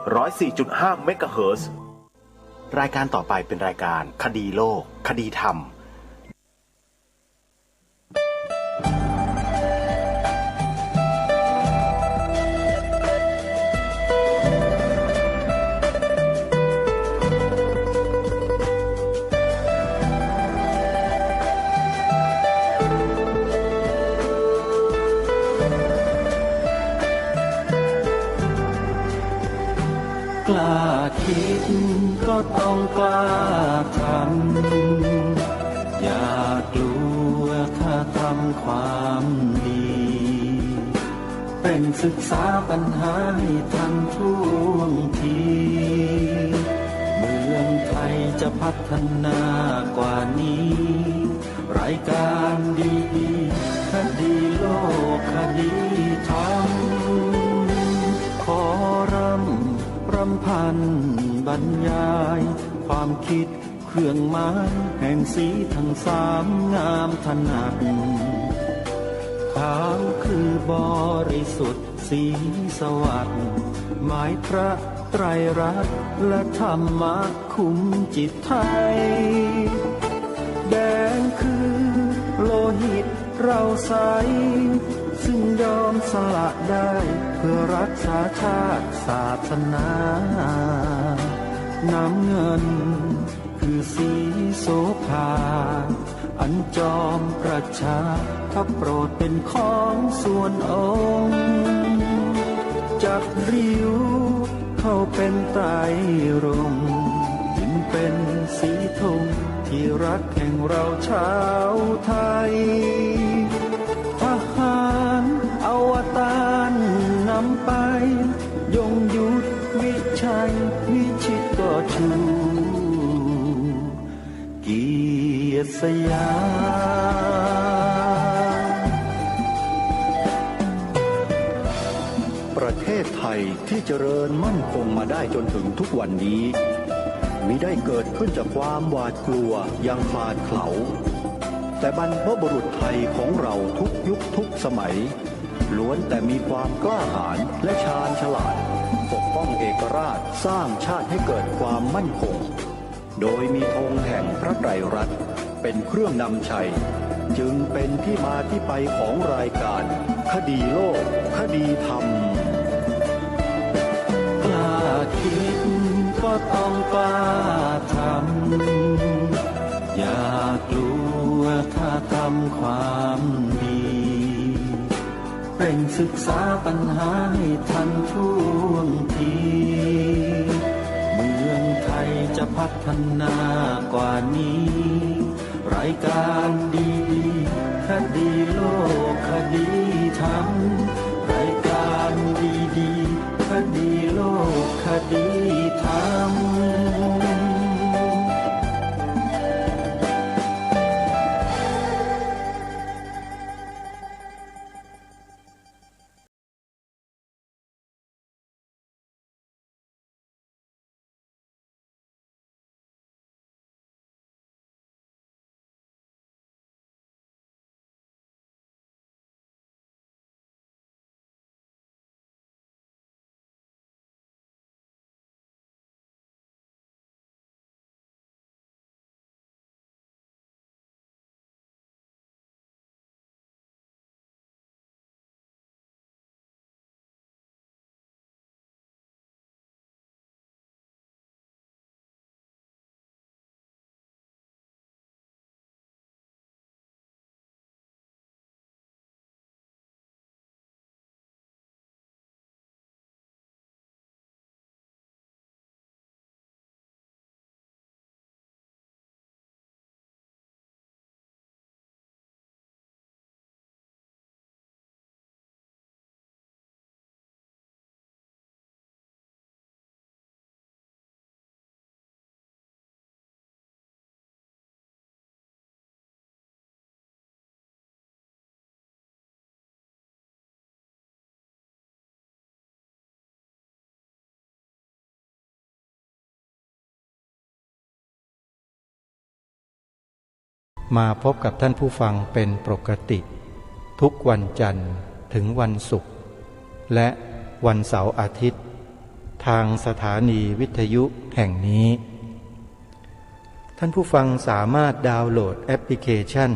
104.5 เมกะเฮิรตซ์รายการต่อไปเป็นรายการคดีโลกคดีธรรมกล้าคิดก็ต้องกล้าทำอย่ากลัวถ้าทำความดีเป็นศึกษาปัญหาให้ทันท่วงทีเมืองไทยจะพัฒนากว่านี้รายการดีๆคดีโลกคดีธรรมขอรำพันบรรยายความคิดเครื่องหมายแห่งสีทั้งสามงามถนัดขาวคือบริสุทธิ์สีสวัสดิ์หมายพระไตรรัตน์และธรรมะคุ้มจิตไทยแดงคือโลหิตเราใสซึ่งยอมสละได้เพื่อรักษาชาติศาสนาน้ำเงินคือสีโสภาอันจอมประชาถ้าโปรดเป็นของส่วนองค์จับริ้วเข้าเป็นไตรรงค์จึงเป็นสีธงที่รักแห่งเราชาวไทยทหารอวตารนำไปยงยุทธวิชัยวิชิตก็ชูเกียรติสยามประเทศไทยที่เจริญมั่นคงมาได้จนถึงทุกวันนี้มิได้เกิดขึ้นจากความหวาดกลัวอย่างพลาดเขลาแต่บรรพบุรุษไทยของเราทุกยุคทุกสมัยล้วนแต่มีความกล้าหาญและชาญฉลาดปกป้องเอกราชสร้างชาติให้เกิดความมั่นคงโดยมีธงแห่งพระไตรรัตน์เป็นเครื่องนำชัยจึงเป็นที่มาที่ไปของรายการคดีโลกคดีธรรมกล้าคิดก็ต้องกล้าทำอย่ากลัวถ้าทำความดีเร่งศึกษาปัญหาให้ทันท่วงทีเมืองไทยจะพัฒนากว่านี้รายการดีๆคดีโลกคดีธรรมรายการดีๆคดีโลกคดีธรรมมาพบกับท่านผู้ฟังเป็นปกติทุกวันจันทร์ถึงวันศุกร์และวันเสาร์อาทิตย์ ทางสถานีวิทยุแห่งนี้ท่านผู้ฟังสามารถดาวน์โหลดแอปพลิเคชัน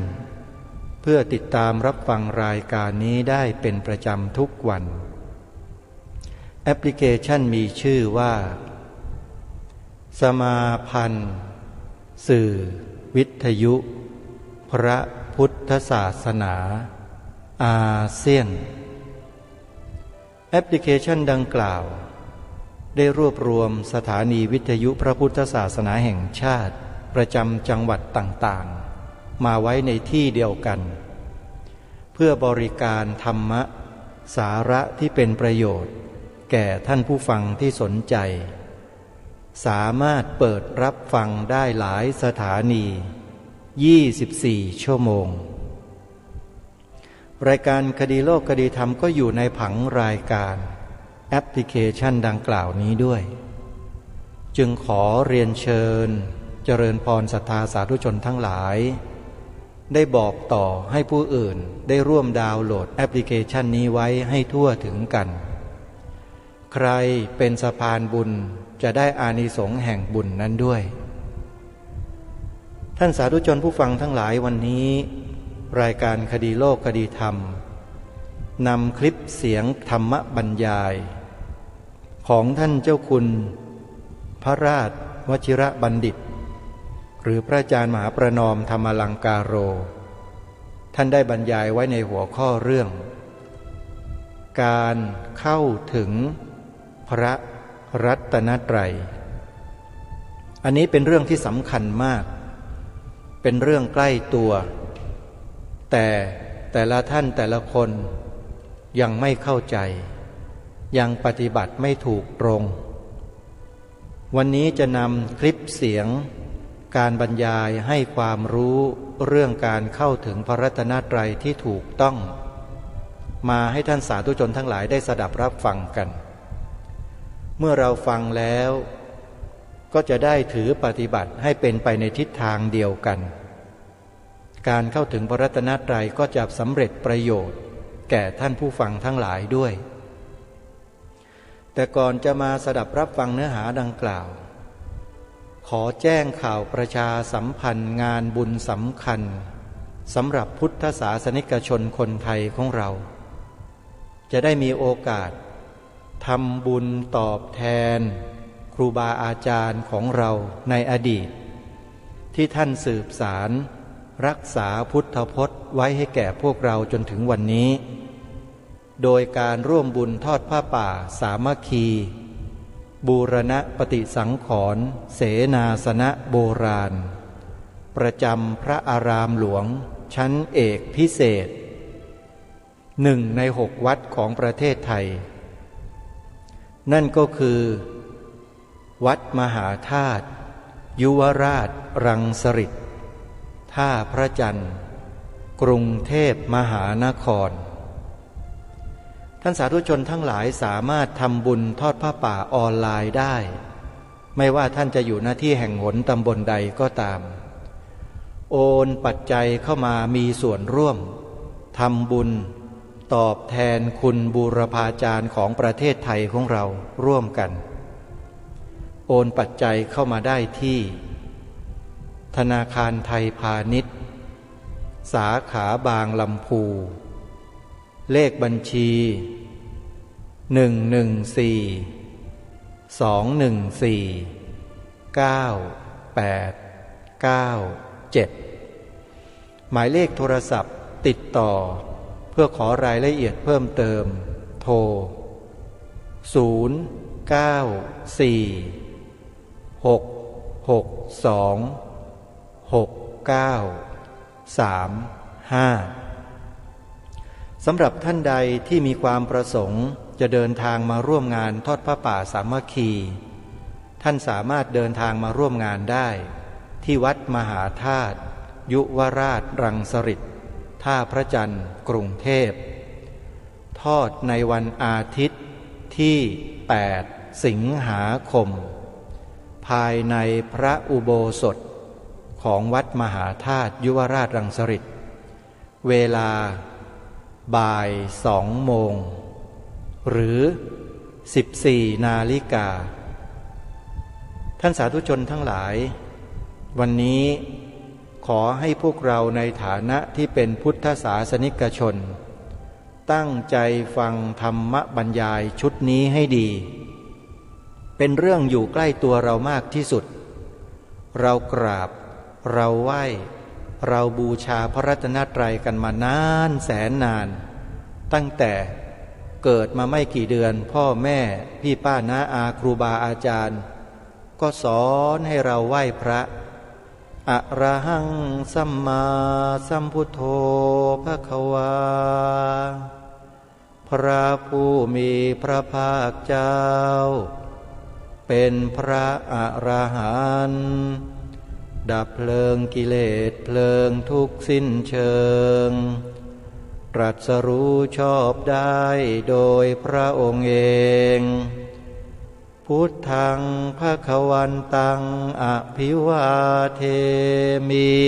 เพื่อติดตามรับฟังรายการนี้ได้เป็นประจำทุกวันแอปพลิเคชันมีชื่อว่าสมาพันธ์สื่อวิทยุพระพุทธศาสนาอาเซียนแอปพลิเคชันดังกล่าวได้รวบรวมสถานีวิทยุพระพุทธศาสนาแห่งชาติประจำจังหวัดต่างๆมาไว้ในที่เดียวกันเพื่อบริการธรรมะสาระที่เป็นประโยชน์แก่ท่านผู้ฟังที่สนใจสามารถเปิดรับฟังได้หลายสถานี24 ชั่วโมงรายการคดีโลกคดีธรรมก็อยู่ในผังรายการแอปพลิเคชันดังกล่าวนี้ด้วยจึงขอเรียนเชิญเจริญพรศรัทธาสาธุชนทั้งหลายได้บอกต่อให้ผู้อื่นได้ร่วมดาวน์โหลดแอปพลิเคชันนี้ไว้ให้ทั่วถึงกันใครเป็นสะพานบุญจะได้อานิสงส์แห่งบุญนั้นด้วยท่านสาธุชนผู้ฟังทั้งหลายวันนี้รายการคดีโลกคดีธรรมนำคลิปเสียงธรรมบรรยายของท่านเจ้าคุณพระราชวชิระบัณฑิตหรือพระอาจารย์มหาประนอมธรรมลังกาโรท่านได้บรรยายไว้ในหัวข้อเรื่องการเข้าถึงพระรัตนตรัยอันนี้เป็นเรื่องที่สำคัญมากเป็นเรื่องใกล้ตัวแต่ละท่านแต่ละคนยังไม่เข้าใจยังปฏิบัติไม่ถูกตรงวันนี้จะนำคลิปเสียงการบรรยายให้ความรู้เรื่องการเข้าถึงพระรัตนตรัยที่ถูกต้องมาให้ท่านสาธุชนทั้งหลายได้สดับรับฟังกันเมื่อเราฟังแล้วก็จะได้ถือปฏิบัติให้เป็นไปในทิศทางเดียวกันการเข้าถึงพระรัตนตรัยก็จะสำเร็จประโยชน์แก่ท่านผู้ฟังทั้งหลายด้วยแต่ก่อนจะมาสดับรับฟังเนื้อหาดังกล่าวขอแจ้งข่าวประชาสัมพันธ์งานบุญสำคัญสำหรับพุทธศาสนิกชนคนไทยของเราจะได้มีโอกาสทำบุญตอบแทนครูบาอาจารย์ของเราในอดีตที่ท่านสืบสารรักษาพุทธพจน์ไว้ให้แก่พวกเราจนถึงวันนี้โดยการร่วมบุญทอดผ้าป่าสามัคคีบูรณะปฏิสังขรณ์เสนาสนะโบราณประจำพระอารามหลวงชั้นเอกพิเศษ1 ใน 6 วัดของประเทศไทยนั่นก็คือวัดมหาธาตุยุวราชรังสฤษฎ์ท่าพระจันทร์กรุงเทพมหานครท่านสาธุชนทั้งหลายสามารถทำบุญทอดผ้าป่าออนไลน์ได้ไม่ว่าท่านจะอยู่หน้าที่แห่งหนตำบลใดก็ตามโอนปัจจัยเข้ามามีส่วนร่วมทำบุญตอบแทนคุณบูรพาจารย์ของประเทศไทยของเราร่วมกันโอนปัจจัยเข้ามาได้ที่ธนาคารไทยพาณิชย์สาขาบางลำพูเลขบัญชี114-214-9897หมายเลขโทรศัพท์ติดต่อเพื่อขอรายละเอียดเพิ่มเติมโทร094-662-6935สำหรับท่านใดที่มีความประสงค์จะเดินทางมาร่วมงานทอดผ้าป่าสามัคคีท่านสามารถเดินทางมาร่วมงานได้ที่วัดมหาธาตุยุวราชรังสฤษฎ์ท่าพระจันทร์กรุงเทพทอดในวันอาทิตย์ที่8 สิงหาคมภายในพระอุโบสถของวัดมหาธาตุยุวราชรังสฤษฎ์เวลาบ่าย2 โมงหรือ 14 นาฬิกาท่านสาธุชนทั้งหลายวันนี้ขอให้พวกเราในฐานะที่เป็นพุทธศาสนิกชนตั้งใจฟังธรรมบรรยายชุดนี้ให้ดีเป็นเรื่องอยู่ใกล้ตัวเรามากที่สุดเรากราบเราไหว้เราบูชาพระรัตนตรัยกันมานานแสนนานตั้งแต่เกิดมาไม่กี่เดือนพ่อแม่พี่ป้าน้าอาครูบาอาจารย์ก็สอนให้เราไหว้พระอะระหังสัมมาสัมพุทโธภควาพระผู้มีพระภาคเจ้าเป็นพระอรหันต์ดับเพลิงกิเลสเพลิงทุกข์สิ้นเชิงตรัสรู้ชอบได้โดยพระองค์เองพุทธังภควันตังอภิวาเทมิ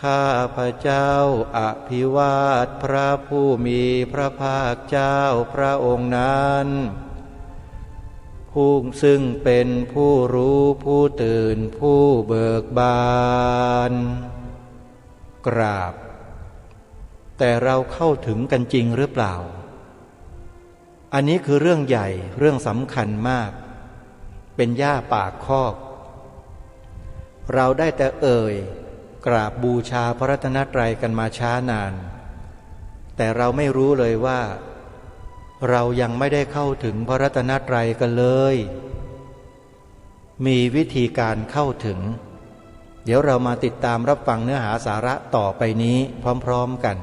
ข้าพระเจ้าอภิวาทพระผู้มีพระภาคเจ้าพระองค์นั้นผู้ซึ่งเป็นผู้รู้ผู้ตื่นผู้เบิกบานกราบแต่เราเข้าถึงกันจริงหรือเปล่าอันนี้คือเรื่องใหญ่เรื่องสำคัญมากเป็นหญ้าปากคอกเราได้แต่กราบบูชาพระรัตนตรัยกันมาช้านานแต่เราไม่รู้เลยว่าเรายังไม่ได้เข้าถึงพระรัตนตรัยกันเลยมีวิธีการเข้าถึงเดี๋ยวเรามาติดตามรับฟังเนื้อหาสาระต่อไปนี้พร้อมๆกัน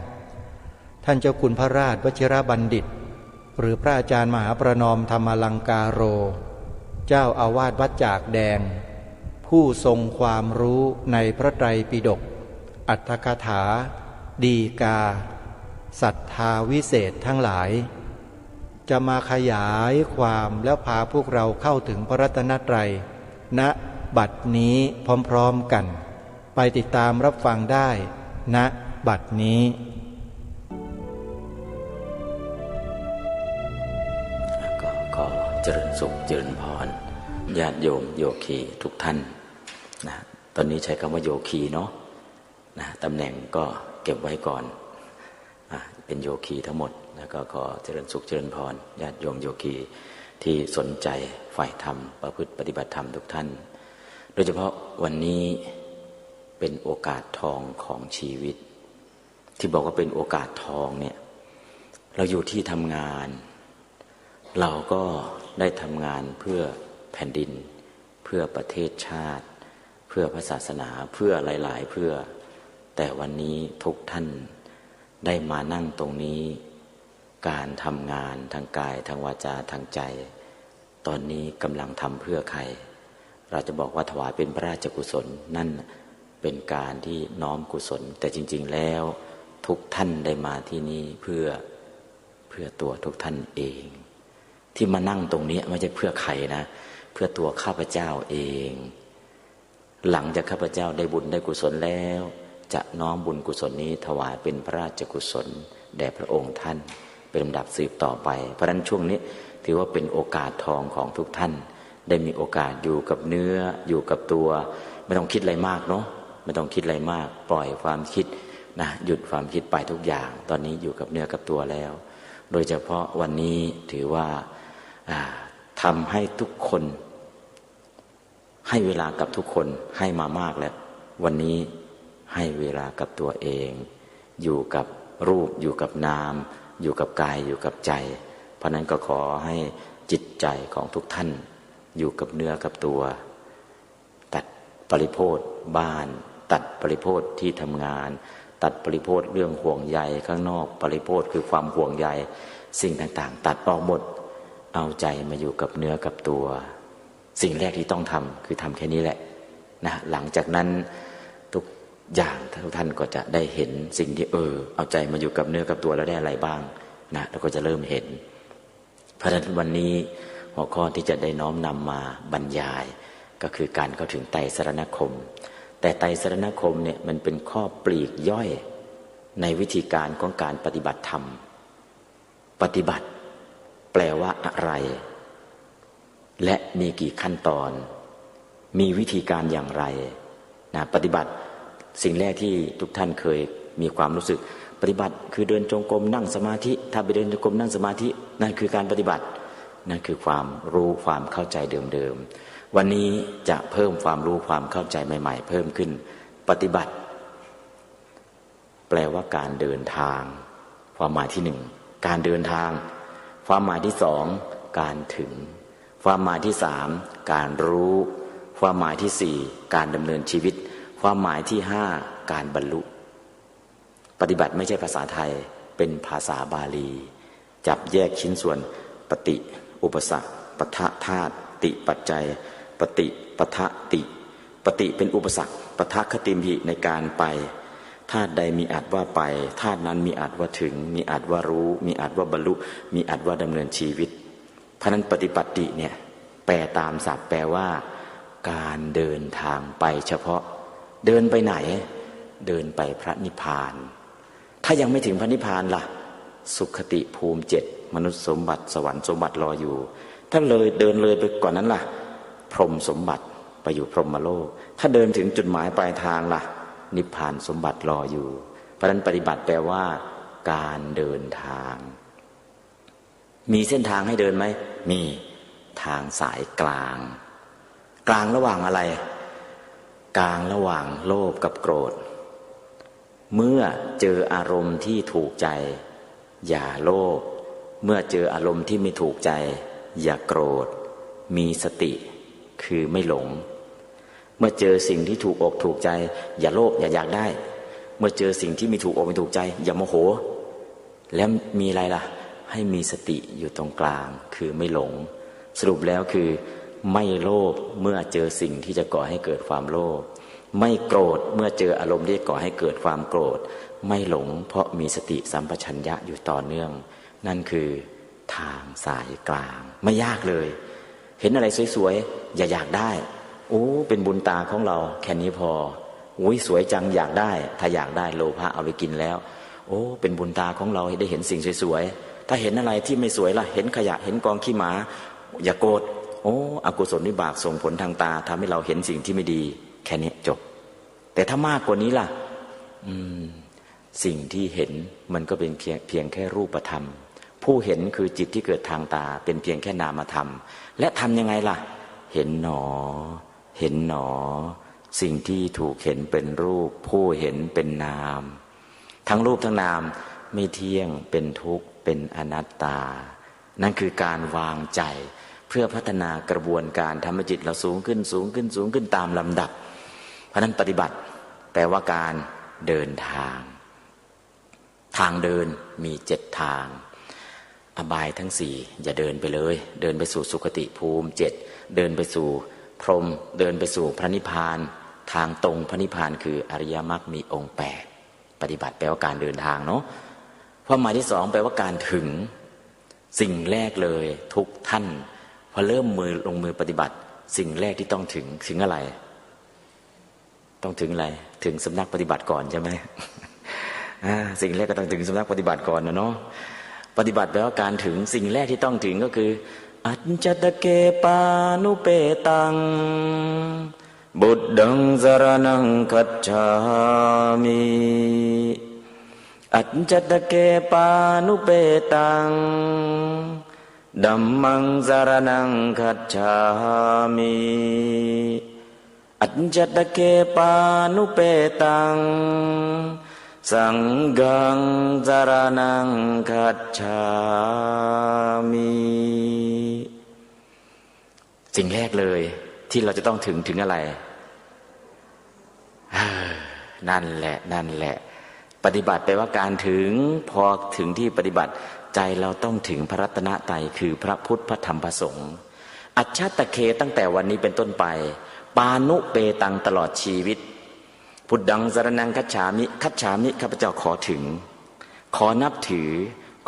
ท่านเจ้าคุณพระราชวชิรบัณฑิตหรือพระอาจารย์มหาประนอมธรรมลังกาโรเจ้าอาวาสวัดจากแดงผู้ทรงความรู้ในพระไตรปิฎกอรรถกถาดีกาศรัทธาวิเศษทั้งหลายจะมาขยายความแล้วพาพวกเราเข้าถึงพระรัตนตรัยณบัดนี้พร้อมๆกันไปติดตามรับฟังได้ณบัดนี้ขอเจริญสุขเจริญพรญาติโยมโยคีทุกท่านนะตอนนี้ใช้คำว่าโยคีเนาะนะตำแหน่งก็เก็บไว้ก่อนเป็นโยคีทั้งหมดแล้วก็ขอเจริญสุขเจริญพรญาติโยมโยคีที่สนใจฝ่ายธรรมประพฤติปฏิบัติธรรมทุกท่านโดยเฉพาะวันนี้เป็นโอกาสทองของชีวิตที่บอกว่าเป็นโอกาสทองเนี่ยเราอยู่ที่ทำงานเราก็ได้ทำงานเพื่อแผ่นดินเพื่อประเทศชาติเพื่อพระศาสนาเพื่อหลายๆเพื่อแต่วันนี้ทุกท่านได้มานั่งตรงนี้การทำงานทางกายทางวาจาทางใจตอนนี้กำลังทำเพื่อใครเราจะบอกว่าถวายเป็นพระราชกุศลนั่นเป็นการที่น้อมกุศลแต่จริงๆแล้วทุกท่านได้มาที่นี่เพื่อตัวทุกท่านเองที่มานั่งตรงนี้ไม่ใช่เพื่อใครนะเพื่อตัวข้าพเจ้าเองหลังจากข้าพเจ้าได้บุญได้กุศลแล้วจะน้อมบุญกุศลนี้ถวายเป็นพระราชกุศลแด่พระองค์ท่านเป็นลำดับสืบต่อไปเพราะฉะนั้นช่วงนี้ถือว่าเป็นโอกาสทองของทุกท่านได้มีโอกาสอยู่กับเนื้ออยู่กับตัวไม่ต้องคิดอะไรมากเนาะไม่ต้องคิดอะไรมากปล่อยความคิดนะหยุดความคิดไปทุกอย่างตอนนี้อยู่กับเนื้อกับตัวแล้วโดยเฉพาะวันนี้ถือว่าทำให้ทุกคนให้เวลากับทุกคนให้มามากแล้ววันนี้ให้เวลากับตัวเองอยู่กับรูปอยู่กับนามอยู่กับกายอยู่กับใจเพราะนั้นก็ขอให้จิตใจของทุกท่านอยู่กับเนื้อกับตัวตัดปริโภทบ้านตัดปริโภทที่ทำงานตัดปริโภทเรื่องห่วงใยข้างนอกปริโภทคือความห่วงใยสิ่งต่างๆตัดออกหมดเอาใจมาอยู่กับเนื้อกับตัวสิ่งแรกที่ต้องทำคือทำแค่นี้แหละนะหลังจากนั้นทุกอย่างทุกท่านก็จะได้เห็นสิ่งที่เอาใจมาอยู่กับเนื้อกับตัวแล้วได้อะไรบ้างนะแล้วก็จะเริ่มเห็นเพราะฉะนั้นวันนี้หัวข้อที่จะได้น้อมนำมาบรรยายก็คือการเข้าถึงไตรสรณคมแต่ไตรสรณคมเนี่ยมันเป็นข้อปลีกย่อยในวิธีการของการปฏิบัติธรรมปฏิบัติ แปลว่าอะไรและมีกี่ขั้นตอนมีวิธีการอย่างไรนะปฏิบัติสิ่งแรกที่ทุกท่านเคยมีความรู้สึกปฏิบัติคือเดินจงกรมนั่งสมาธิถ้าไปเดินจงกรมนั่งสมาธินั่นคือการปฏิบัตินั่นคือความรู้ความเข้าใจเดิมๆวันนี้จะเพิ่มความรู้ความเข้าใจใหม่ๆเพิ่มขึ้นปฏิบัติแปลว่าการเดินทางความหมายที่หนึ่งการเดินทางความหมายที่สองการถึงความหมายที่สามการรู้ความหมายที่สี่การดำเนินชีวิตความหมายที่ห้าการบรรลุปฏิบัติไม่ใช่ภาษาไทยเป็นภาษาบาลีจับแยกชิ้นส่วนปฏิอุปสรรคปทะธาตุติปัจจัยปฏิปทะติปฏิเป็นอุปสรรคปทะคติมหิในการไปธาตุใดมีอาจว่าไปธาตุนั้นมีอาจว่าถึงมีอาจว่ารู้มีอาจว่าบรรลุมีอาจว่าดำเนินชีวิตเพราะนั้นปฏิปัติเนี่ยแปลตามศัพท์แปลว่าการเดินทางไปเฉพาะเดินไปไหนเดินไปพระนิพพานถ้ายังไม่ถึงพระนิพพานล่ะสุขติภูมิ7มนุษย์สมบัติสวรรค์สมบัติรออยู่ถ้าเลยเดินเลยไปกว่านั้นล่ะพรหมสมบัติไปอยู่พรหมโลกถ้าเดินถึงจุดหมายปลายทางล่ะนิพพานสมบัติรออยู่เพราะนั้นปฏิบัติแปลว่าการเดินทางมีเส้นทางให้เดินไหมมีทางสายกลางกลางระหว่างอะไรกลางระหว่างโลภกับโกรธเมื่อเจออารมณ์ที่ถูกใจอย่าโลภเมื่อเจออารมณ์ที่ไม่ถูกใจอย่าโกรธมีสติคือไม่หลงเมื่อเจอสิ่งที่ถูกอกถูกใจอย่าโลภอย่าอยากได้เมื่อเจอสิ่งที่ไม่ถูกอกไม่ถูกใจอย่าโมโหแล้วมีอะไรล่ะให้มีสติอยู่ตรงกลางคือไม่หลงสรุปแล้วคือไม่โลภเมื่อเจอสิ่งที่จะก่อให้เกิดความโลภไม่โกรธเมื่อเจออารมณ์ที่ก่อให้เกิดความโกรธไม่หลงเพราะมีสติสัมปชัญญะอยู่ต่อเนื่องนั่นคือทางสายกลางไม่ยากเลยเห็นอะไรสวยๆอย่าอยากได้โอ้เป็นบุญตาของเราแค่นี้พออุ้ยสวยจังอยากได้ถ้าอยากได้โลภะเอาไปกินแล้วโอ้เป็นบุญตาของเราได้เห็นสิ่งสวยๆถ้าเห็นอะไรที่ไม่สวยล่ะเห็นขยะเห็นกองขี้หมาอย่าโกรธโอ้อกุศลวิบากส่งผลทางตาทำให้เราเห็นสิ่งที่ไม่ดีแค่นี้จบแต่ถ้ามากกว่านี้ล่ะสิ่งที่เห็นมันก็เป็นเพียงแค่รูปธรรมผู้เห็นคือจิตที่เกิดทางตาเป็นเพียงแค่นามธรรมและทำยังไงล่ะเห็นหนอเห็นหนอสิ่งที่ถูกเห็นเป็นรูปผู้เห็นเป็นนามทั้งรูปทั้งนามไม่เที่ยงเป็นทุกข์เป็นอนัตตานั่นคือการวางใจเพื่อพัฒนากระบวนการทำให้จิตเราสูงขึ้นสูงขึ้นสูงขึ้นตามลำดับเพราะนั้นปฏิบัติแปลว่าการเดินทางทางเดินมี7ทางอบายทั้ง4อย่าเดินไปเลยเดินไปสู่สุคติภูมิ7เดินไปสู่พรหมเดินไปสู่พระนิพพานทางตรงพระนิพพานคืออริยมรรคมีองค์8ปฏิบัติแปลว่าการเดินทางเนาะความหมายที่2แปลว่าการถึงสิ่งแรกเลยทุกท่านพอเริ่มลงมือปฏิบัติสิ่งแรกที่ต้องถึงอะไรต้องถึงอะไรถึงสำนักปฏิบัติก่อนใช่ไหม สิ่งแรกก็ต้องถึงสำนักปฏิบัติก่อนนะเนาะปฏิบัติแปลว่าการถึงสิ่งแรกที่ต้องถึงก็คืออัจจตเกปานุเปตังบุตตังสรณังคัจฉามิอัจจตเกปานุเปตังธัมมังสรณังคัจฉามิอัจจตเกปานุเปตังสังฆังสรณังคัจฉามิสิ่งแรกเลยที่เราจะต้องถึงอะไรนั่นแหละปฏิบัติแปลว่าการถึงพอถึงที่ปฏิบัติใจเราต้องถึงพระรัตนตรัยคือพระพุทธพระธรรมพระสงฆ์อัจฉตเคตั้งแต่วันนี้เป็นต้นไปปานุเปตังตลอดชีวิตพุทธังสรณังคัจฉามิคัจฉามิข้าพเจ้าขอถึงขอนับถือ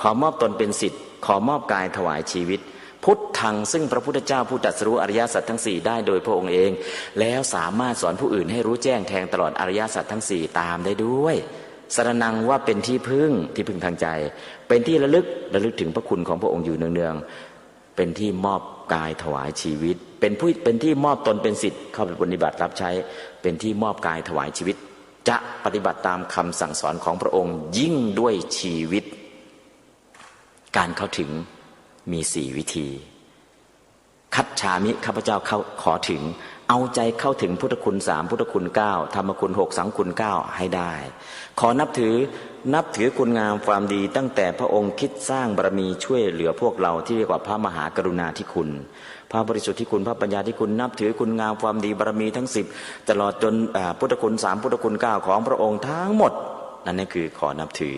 ขอมอบตนเป็นศิษย์ขอมอบกายถวายชีวิตพุทธังซึ่งพระพุทธเจ้าผู้ตรัสรู้อริยสัจทั้ง4ได้โดยพระองค์เองแล้วสามารถสอนผู้อื่นให้รู้แจ้งแทงตลอดอริยสัจทั้ง4ตามได้ด้วย สรณังว่าเป็นที่พึ่งทางใจเป็นที่ระลึกถึงพระคุณของพระองค์อยู่เนืองๆเป็นที่มอบกายถวายชีวิตเป็นที่มอบตนเป็นศิษย์เข้าไปปฏิบัติรับใช้เป็นที่มอบกายถวายชีวิตจะปฏิบัติตามคำสั่งสอนของพระองค์ยิ่งด้วยชีวิตการเข้าถึงมี4 วิธีคัจฉามิข้าพเจ้าขอถึงเอาใจเข้าถึงพุทธคุณ3พุทธคุณ9ธรรมคุณ6สังฆคุณ9ให้ได้ขอนับถือคุณงามความดีตั้งแต่พระองค์คิดสร้างบารมีช่วยเหลือพวกเราที่เรียกว่าพระมหากรุณาธิคุณพระบริสุทธิ์ที่คุณพระปัญญาที่คุณนับถือคุณงามความดีบารมีทั้ง10ตลอดจนพุทธคุณ3พุทธคุณ9ของพระองค์ทั้งหมดนั่นคือขอนับถือ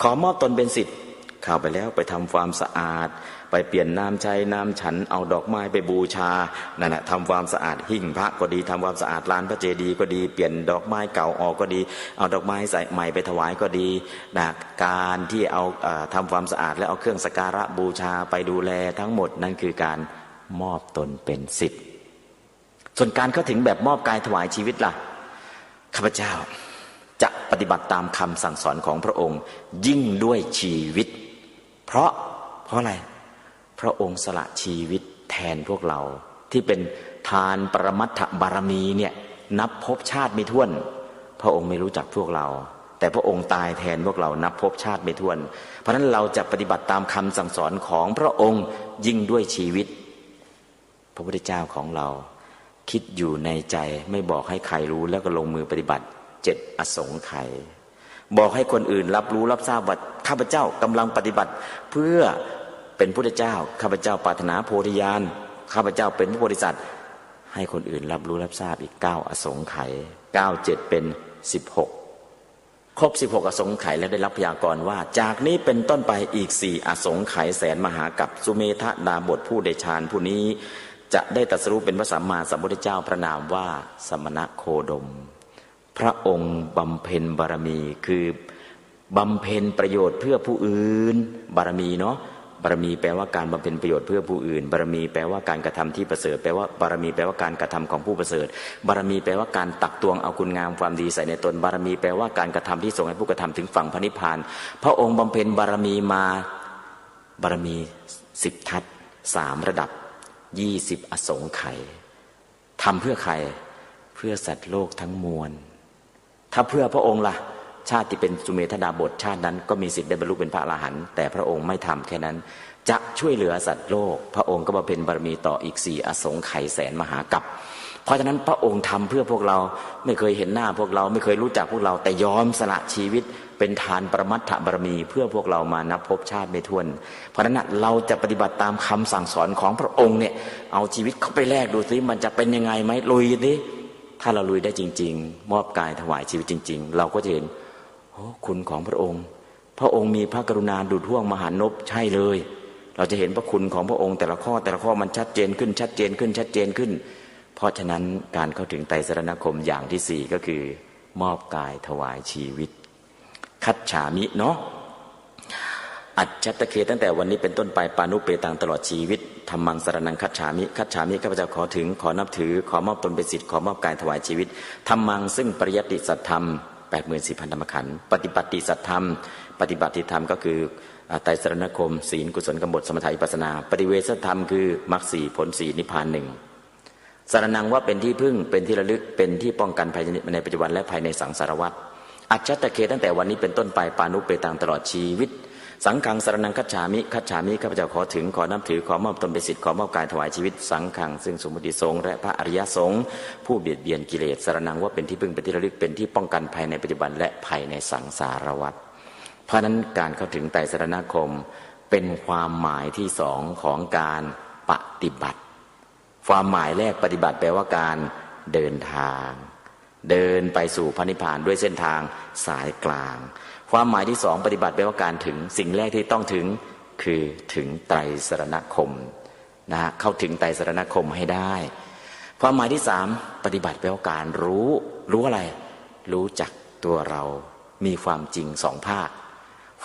ขอมอบตนเป็นศิษย์เข้าไปแล้วไปทำความสะอาดไปเปลี่ยนน้ำใช้น้ำฉันเอาดอกไม้ไปบูชานั่นแหละทำความสะอาดหิ้งพระก็ดีทำความสะอาดลานพระเจดีย์ก็ดีเปลี่ยนดอกไม้เก่าออกก็ดีเอาดอกไม้ใส่ใหม่ไปถวายก็ดีนะการที่เอาทำความสะอาดและเอาเครื่องสักการะบูชาไปดูแลทั้งหมดนั่นคือการมอบตนเป็นศิษย์ส่วนการเข้าถึงแบบมอบกายถวายชีวิตล่ะข้าพเจ้าจะปฏิบัติตามคำสั่งสอนของพระองค์ยิ่งด้วยชีวิตเพราะอะไรพระองค์สละชีวิตแทนพวกเราที่เป็นทานปรมัตถบารมีเนี่ยนับภพชาติไม่ถ้วนพระองค์ไม่รู้จักพวกเราแต่พระองค์ตายแทนพวกเรานับภพชาติไม่ถ้วนเพราะฉะนั้นเราจะปฏิบัติตามคำสั่งสอนของพระองค์ยิ่งด้วยชีวิตพระพุทธเจ้าของเราคิดอยู่ในใจไม่บอกให้ใครรู้แล้วก็ลงมือปฏิบัติ7 อสงไขยบอกให้คนอื่นรับรู้รับทราบว่าข้าพเจ้ากำลังปฏิบัติเพื่อเป็นพุทธเจ้าข้าพเจ้าปรารถนาโพธิญาณข้าพเจ้าเป็นพระโพธิสัตว์ให้คนอื่นรับรู้รับทราบอีก9 อสงไขย9 7เป็น16ครบ16 อสงไขยแล้วได้รับพยากรณ์ว่าจากนี้เป็นต้นไปอีก4 อสงไขยแสนมหากัปสุเมธดาบทผู้ได้ฌานผู้นี้จะได้ตรัสรู้เป็นพระสัมมาสัมพุทธเจ้าพระนามว่าสมณโคดมพระองค์บำเพ็ญบารมีคือบำเพ็ญประโยชน์เพื่อผู้อื่นบารมีเนาะบารมีแปลว่าการบำเพ็ญประโยชน์เพื่อผู้อื่นบารมีแปลว่าการกระทำที่ประเสริฐแปลว่าบารมีแปลว่าการกระทำของผู้ประเสริฐบารมีแปลว่าการตักตวงเอาคุณงามความดีใส่ในตนบารมีแปลว่าการกระทำที่ส่งให้ผู้กระทำถึงฝั่งพระนิพพานพระองค์บำเพ็ญบารมีมาบารมี10 ทัศ3 ระดับ20 อสงไขยทำเพื่อใครเพื่อสัตว์โลกทั้งมวลถ้าเพื่อพระองค์ล่ะชาติที่เป็นสุเมธดาบทชาตินั้นก็มีสิทธิ์ได้บรรลุเป็นพระอรหันต์แต่พระองค์ไม่ทำแค่นั้นจะช่วยเหลือสัตว์โลกพระองค์ก็มาเป็นบารมีต่ออีก4 อสงไขยแสนมหากัปเพราะฉะนั้นพระองค์ทำเพื่อพวกเราไม่เคยเห็นหน้าพวกเราไม่เคยรู้จักพวกเราแต่ยอมสละชีวิตเป็นทานปรมัตถบารมีเพื่อพวกเรามานับภพชาติไม่ถ้วนเพราะฉะนั้นเราจะปฏิบัติตามคำสั่งสอนของพระองค์เนี่ยเอาชีวิตเข้าไปแลกดูสิมันจะเป็นยังไงไหมลุยดิถ้าเราลุยได้จริงๆมอบกายถวายชีวิตจริงๆเราก็จะเห็นคุณของพระองค์พระองค์มีพระกรุณาดุจห้วงมหานพใช่เลยเราจะเห็นพระคุณของพระองค์แต่ละข้อมันชัดเจนขึ้นเพราะฉะนั้นการเข้าถึงไตรสรณคมอย่างที่4ก็คือมอบกายถวายชีวิตคัจฉามิเนาะอัจฉตเคตั้งแต่วันนี้เป็นต้นไปปานุเปตังตลอดชีวิตธัมมังสรณังคัจฉามิข้าพเจ้าขอถึงขอนับถือขอมอบตนเป็นศิษย์ขอมอบกายถวายชีวิตธัมมังซึ่งปริยัติสัทธรรม84,000 ธรรมขันธ์ปฏิบัติสัทธรรมปฏิบัติธรรมก็คือไตรสรณคมศีลกุศลกรรมบทสมถะวิปัสสนาปฏิเวสธรรมคือมรรค4ผล4นิพพาน1สรณังว่าเป็นที่พึ่งเป็นที่ระลึกเป็นที่ป้องกันภายในปัจจุบันและภายในสังสารวัฏอัจฉตเคตั้งแต่วันนี้เป็นต้นไปปานุเปตังตลอดชีวิตสังฆังสรณังคัจฉามิข้าพเจ้าขอถึงขอนับถือขอมอบตนเป็นศิษย์ขอมอบกายถวายชีวิตสังฆังซึ่งสมมุติสงฆ์และพระอริยสงฆ์ผู้เบียดเบียนกิเลสสรณังว่าเป็นที่พึ่งเป็นที่ระลึกเป็นที่ป้องกันภายในปัจจุบันและภายในสังสารวัฏเพราะนั้นการเข้าถึงไตรสรณคมเป็นความหมายที่2ของการปฏิบัติความหมายแรกปฏิบัติแปลว่าการเดินทางเดินไปสู่พระนิพพานด้วยเส้นทางสายกลางความหมายที่2ปฏิบัติแปลว่าการถึงสิ่งแรกที่ต้องถึงคือถึงไตรสรณคมนะเข้าถึงไตรสรณคมให้ได้ความหมายที่3ปฏิบัติแปลว่าการรู้อะไรรู้จักตัวเรามีความจริง2 ภาค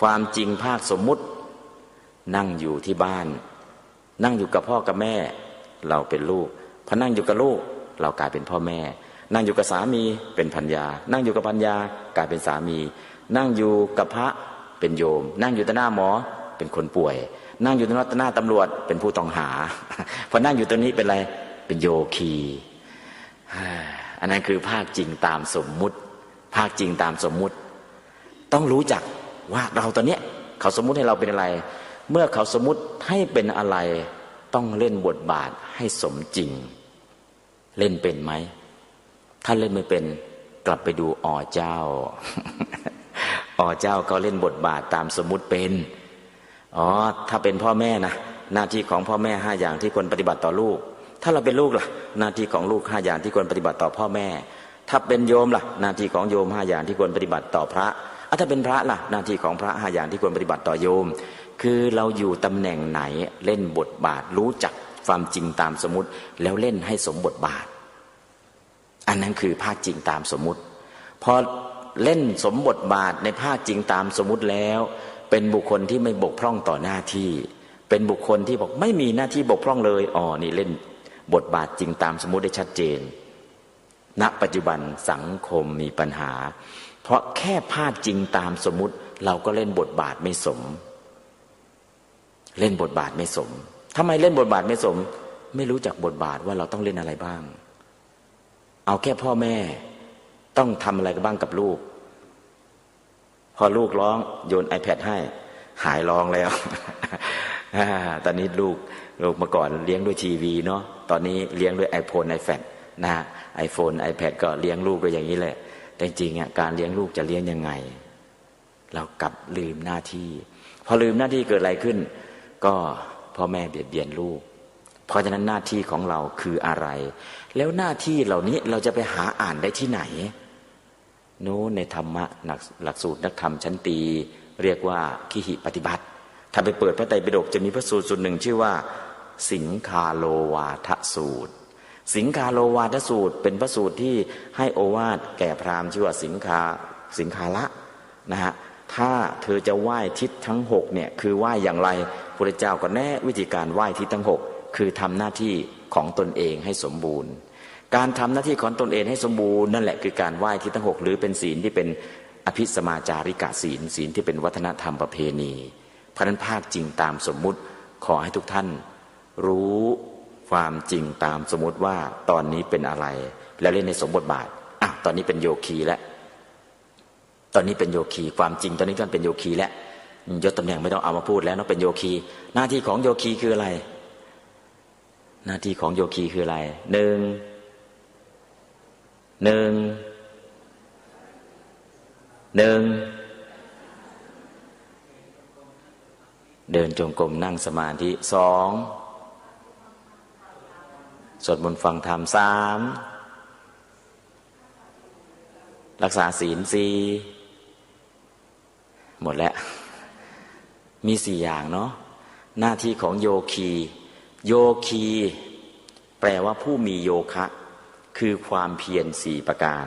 ความจริงภาคสมมุตินั่งอยู่ที่บ้านนั่งอยู่กับพ่อกับแม่เราเป็นลูกพอนั่งอยู่กับลูกเรากลายเป็นพ่อแม่นั่งอยู่กับสามีเป็นภรรยานั่งอยู่กับภรรยากลายเป็นสามี นั่งอยู่กับพระเป็นโยมนั่งอยู่ต่อหน้าหมอเป็นคนป่วยนั่งอยู่ต่อหน้าตำรวจเป็นผู้ต้องหาพอนั่งอยู่ตรงนี้เป็นอะไรเป็นโยคีอันนั้นคือภาคจริงตามสมมุติภาคจริงตามสมมุติต้องรู้จักว่าเราตอนนี้เขาสมมุติให้เราเป็นอะไรเมื่อเขาสมมุติให้เป็นอะไรต้องเล่นบทบาทให้สมจริงเล่นเป็นไหมถ้าเล่นไม่เป็นกลับไปดูเจ้า เจ้าเขาเล่นบทบาทตามสมมุติเป็นถ้าเป็นพ่อแม่นะหน้าที่ของพ่อแม่5อย่างที่ควรปฏิบัติต่อลูกถ้าเราเป็นลูกล่ะหน้าที่ของลูก5อย่างที่ควรปฏิบัติต่อพ่อแม่ถ้าเป็นโยมล่ะหน้าที่ของโยม5อย่างที่ควรปฏิบัติต่อพระถ้าเป็นพระล่ะหน้าที่ของพระ5อย่างที่ควรปฏิบัติต่อโยมคือเราอยู่ตำแหน่งไหนเล่นบทบาทรู้จักความจริงตามสมมุติแล้วเล่นให้สมบทบาทอันนั้นคือภาคจริงตามสมมุติพอเล่นสมบทบาทในภาคจริงตามสมมุติแล้วเป็นบุคคลที่ไม่บกพร่องต่อหน้าที่เป็นบุคคลที่บอกไม่มีหน้าที่บกพร่องเลยนี่เล่นบทบาทจริงตามสมมุติได้ชัดเจนณปัจจุบันสังคมมีปัญหาเพราะแค่ภาคจริงตามสมมุติเราก็เล่นบทบาทไม่สมเล่นบทบาทไม่สมทำไมเล่นบทบาทไม่สมไม่รู้จักบทบาทว่าเราต้องเล่นอะไรบ้างเอาแค่พ่อแม่ต้องทำอะไรบ้างกับลูกพอลูกร้องโยน iPad ให้หายร้องแล้ว ตอนนี้ลูกเมื่อก่อนเลี้ยงด้วยทีวีเนาะตอนนี้เลี้ยงด้วย iPhone iPad นะ iPhone iPad ก็เลี้ยงลูกด้วยอย่างนี้แหละแต่จริงๆการเลี้ยงลูกจะเลี้ยงยังไงเรากลับลืมหน้าที่พอลืมหน้าที่เกิดอะไรขึ้นก็พ่อแม่เบียดเบียนลูกเพราะฉะนั้นหน้าที่ของเราคืออะไรแล้วหน้าที่เหล่านี้เราจะไปหาอ่านได้ที่ไหนโน้ในธรรมะหลักสูตรนักธรรมชั้นตรีเรียกว่าขิหิปฏิบัติถ้าไปเปิดพระไตรปิฎกจะมีพระสูตรหนึ่งชื่อว่าสิงคาโลวาทสูตรสิงคาโลวาทสูตรเป็นพระสูตรที่ให้โอวาทแก่พราหมณ์ชื่อว่าสิงคาละนะฮะถ้าเธอจะไหว้ทิศทั้ง6เนี่ยคือไหว้อย่างไรพระเจ้าก็แนะวิธีการไหว้ทิศทั้ง6คือทำหน้าที่ของตนเองให้สมบูรณ์การทำหน้าที่ของตนเองให้สมบูรณ์นั่นแหละคือการไหว้ทิศทั้ง6หรือเป็นศีลที่เป็นอภิสมาจาริกศีลที่เป็นวัฒนธรรมประเพณีเพราะนั้นภาคจริงตามสมมุติขอให้ทุกท่านรู้ความจริงตามสมมุติว่าตอนนี้เป็นอะไรแล้วเล่นในสมบทบาทตอนนี้เป็นโยคีแล้วตอนนี้เป็นโยคีความจริงตอนนี้ท่านเป็นโยคีแล้วยศตำแหน่งไม่ต้องเอามาพูดแล้วเนาะเป็นโยคีหน้าที่ของโยคีคืออะไรหน้าที่ของโยคีคืออะไรหนึ่งเดินจงกรมนั่งสมาธิ2สวดมนต์ฟังธรรม3รักษาศีล4หมดแล้วมี4อย่างเนาะหน้าที่ของโยคีแปลว่าผู้มีโยคะคือความเพียร4ประการ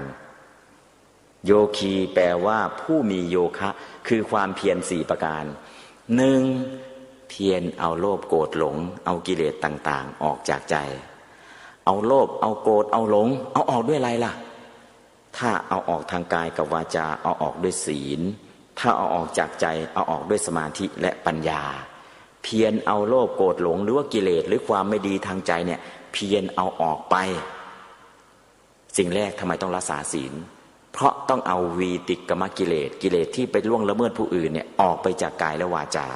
โยคีแปลว่าผู้มีโยคะคือความเพียร4ประการ1เพียรเอาโลภโกรธหลงเอากิเลสต่างๆออกจากใจเอาโลภเอาโกรธเอาหลงเอาออกด้วยอะไรล่ะถ้าเอาออกทางกายกับวาจาเอาออกด้วยศีลถ้าเอาออกจากใจเอาออกด้วยสมาธิและปัญญาเพียรเอาโลภโกรธหลงหรือว่ากิเลสหรือความไม่ดีทางใจเนี่ยเพียรเอาออกไปสิ่งแรกทำไมต้องรักษาศีลเพราะต้องเอาวีติกมกิเลสที่ไปล่วงละเมิดผู้อื่นเนี่ยออกไปจากกายและวาจา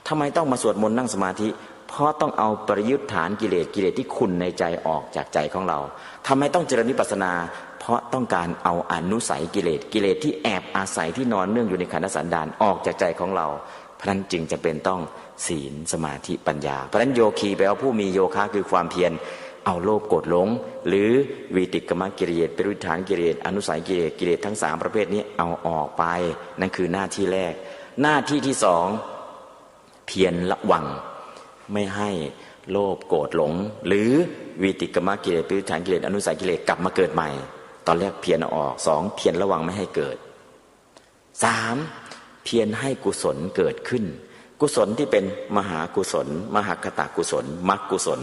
ทำไมต้องมาสวดมนต์นั่งสมาธิเพราะต้องเอาปริยุทธฐานกิเลสที่ขุ่นในใจออกจากใจของเราทำไมต้องเจริญวิปัสสนาเพราะต้องการเอาอนุสัยกิเลสที่แอบอาศัยที่นอนเนื่องอยู่ในขันธสันดานออกจากใจของเราเพราะนั้นจึงจะเป็นต้องศีลสมาธิปัญญาเพราะนั้นโยคีแปลว่าผู้มีโยคะคือความเพียรเอาโลภโกรธหลงหรือวีติกมกิเลสปริยุทธฐานกิเลสอนุสัยกิเลสทั้ง3ประเภทนี้เอาออกไปนั่นคือหน้าที่แรกหน้าที่ที่2เพียรระวังไม่ให้โลภโกรธหลงหรือวีติกมกิเลสปริยุทธฐานกิเลสอนุสัยกิเลสกลับมาเกิดใหม่ตอนแรกเพียรเอาออก2เพียรระวังไม่ให้เกิด3เพียรให้กุศลเกิดขึ้นกุศลที่เป็นมหากุศลมหคตกุศลมรรคกุศล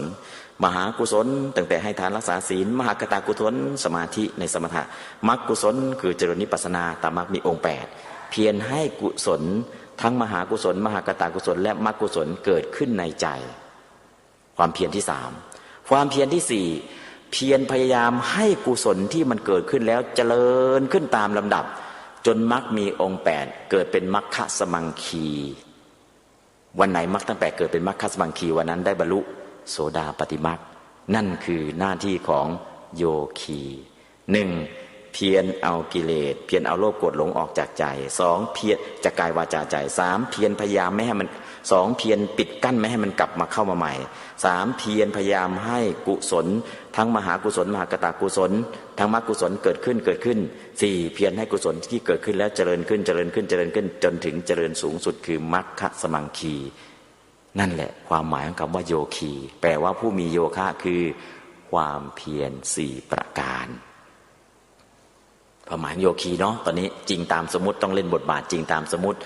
มหากุศลตั้งแต่ให้ทานรักษาศีลมหคตกุศลสมาธิในสมถะมรรคกุศลคือเจริญวิปัสสนาตามมรรคมีองค์8 เพียรให้กุศลทั้งมหากุศลมหากตกุศลและมรรคกุศลเกิดขึ้นในใจความเพียรที่3ความเพียรที่4เพียรพยายามให้กุศลที่มันเกิดขึ้นแล้วเจริญขึ้นตามลำดับจนมรรคมีองค์8เกิดเป็นมรรคสมังคีวันไหนมรรคทั้ง8เกิดเป็นมรรคสมังคีวันนั้นได้บรรลุโสดาปัตติมรรคนั่นคือหน้าที่ของโยคี1เพียรเอากิเลสเพียรเอาโลภโกรธหลงออกจากใจ2เพียรจากกายวาจาใจ3เพียรพยายามไม่ให้มัน2เพียรปิดกั้นไม่ให้มันกลับมาเข้ามาใหม่3เพียรพยายามให้กุศลทั้งมหากุศลมหากตกุศลทั้งมรรคกุศลเกิดขึ้น4เพียรให้กุศลที่เกิดขึ้นแล้วเจริญขึ้นจนถึงเจริญสูงสุดคือมรรคสมังคีนั่นแหละความหมายของคำว่าโยคีแปลว่าผู้มีโยคะคือความเพียร4ประการความหมายโยคีเนาะตอนนี้จริงตามสมมติต้องเล่นบทบาทจริงตามสมมติ